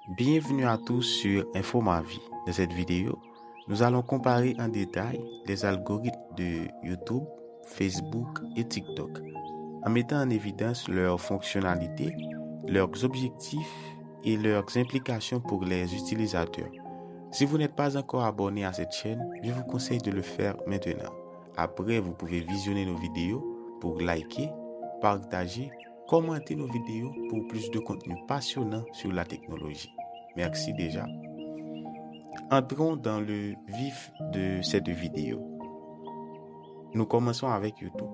Bienvenue à tous sur Info Ma Vie. Dans cette vidéo, nous allons comparer en détail les algorithmes de YouTube, Facebook et TikTok en mettant en évidence leurs fonctionnalités, leurs objectifs et leurs implications pour les utilisateurs. Si vous n'êtes pas encore abonné à cette chaîne, je vous conseille de le faire maintenant. Après, vous pouvez visionner nos vidéos pour liker, partager, commenter nos vidéos pour plus de contenu passionnant sur la technologie. Merci déjà. Entrons dans le vif de cette vidéo. Nous commençons avec YouTube.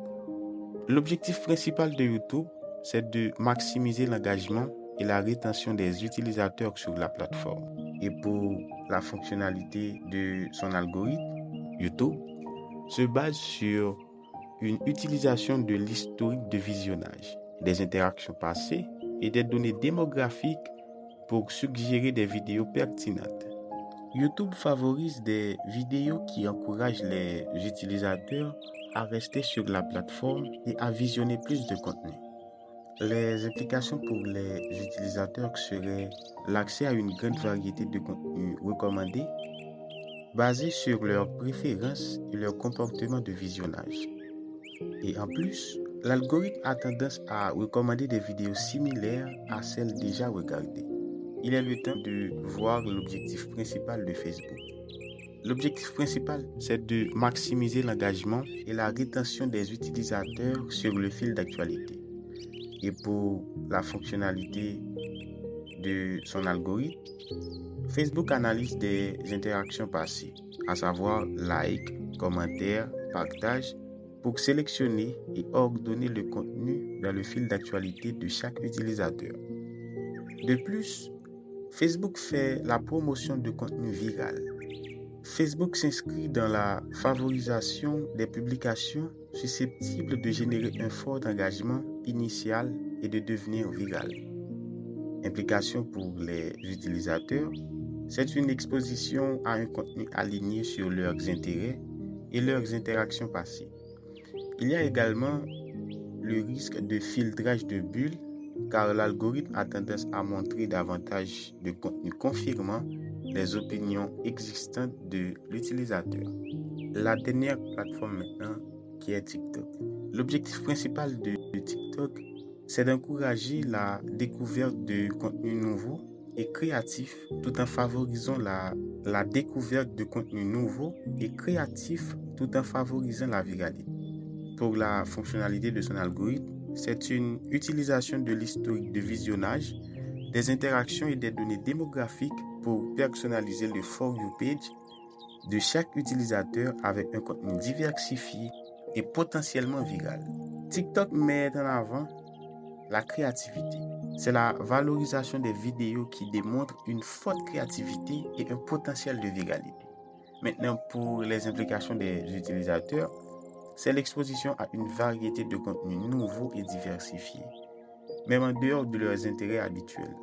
L'objectif principal de YouTube, c'est de maximiser l'engagement et la rétention des utilisateurs sur la plateforme. Et pour la fonctionnalité de son algorithme, YouTube se base sur une utilisation de l'historique de visionnage, des interactions passées et des données démographiques pour suggérer des vidéos pertinentes. YouTube favorise des vidéos qui encouragent les utilisateurs à rester sur la plateforme et à visionner plus de contenu. Les implications pour les utilisateurs seraient l'accès à une grande variété de contenus recommandés basés sur leurs préférences et leur comportement de visionnage. Et en plus, l'algorithme a tendance à recommander des vidéos similaires à celles déjà regardées. Il est le temps de voir l'objectif principal de Facebook. L'objectif principal, c'est de maximiser l'engagement et la rétention des utilisateurs sur le fil d'actualité. Et pour la fonctionnalité de son algorithme, Facebook analyse des interactions passées, à savoir likes, commentaires, partages, pour sélectionner et ordonner le contenu dans le fil d'actualité de chaque utilisateur. De plus, Facebook fait la promotion de contenu viral. Facebook s'inscrit dans la favorisation des publications susceptibles de générer un fort engagement initial et de devenir viral. Implication pour les utilisateurs, c'est une exposition à un contenu aligné sur leurs intérêts et leurs interactions passées. Il y a également le risque de filtrage de bulles, car l'algorithme a tendance à montrer davantage de contenu confirmant les opinions existantes de l'utilisateur. La dernière plateforme maintenant, qui est TikTok. L'objectif principal de TikTok, c'est d'encourager la découverte de contenus nouveaux et créatifs tout en favorisant la découverte de contenus nouveaux et créatifs tout en favorisant la viralité. Pour la fonctionnalité de son algorithme, c'est une utilisation de l'historique de visionnage, des interactions et des données démographiques pour personnaliser le For You page de chaque utilisateur avec un contenu diversifié et potentiellement viral. TikTok met en avant la créativité. C'est la valorisation des vidéos qui démontrent une forte créativité et un potentiel de viralité. Maintenant, pour les implications des utilisateurs, c'est l'exposition à une variété de contenus nouveaux et diversifiés, même en dehors de leurs intérêts habituels.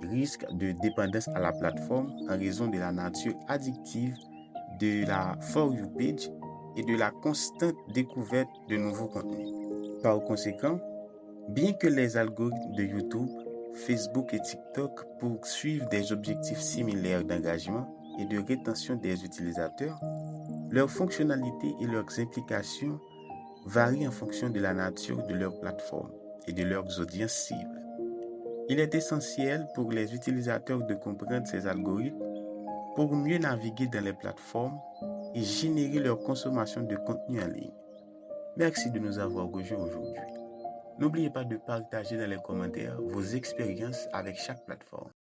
Risque de dépendance à la plateforme en raison de la nature addictive de la For You page et de la constante découverte de nouveaux contenus. Par conséquent, bien que les algorithmes de YouTube, Facebook et TikTok poursuivent des objectifs similaires d'engagement et de rétention des utilisateurs, leurs fonctionnalités et leurs implications varient en fonction de la nature de leur plateforme et de leurs audiences cibles. Il est essentiel pour les utilisateurs de comprendre ces algorithmes pour mieux naviguer dans les plateformes et générer leur consommation de contenu en ligne. Merci de nous avoir rejoints aujourd'hui. N'oubliez pas de partager dans les commentaires vos expériences avec chaque plateforme.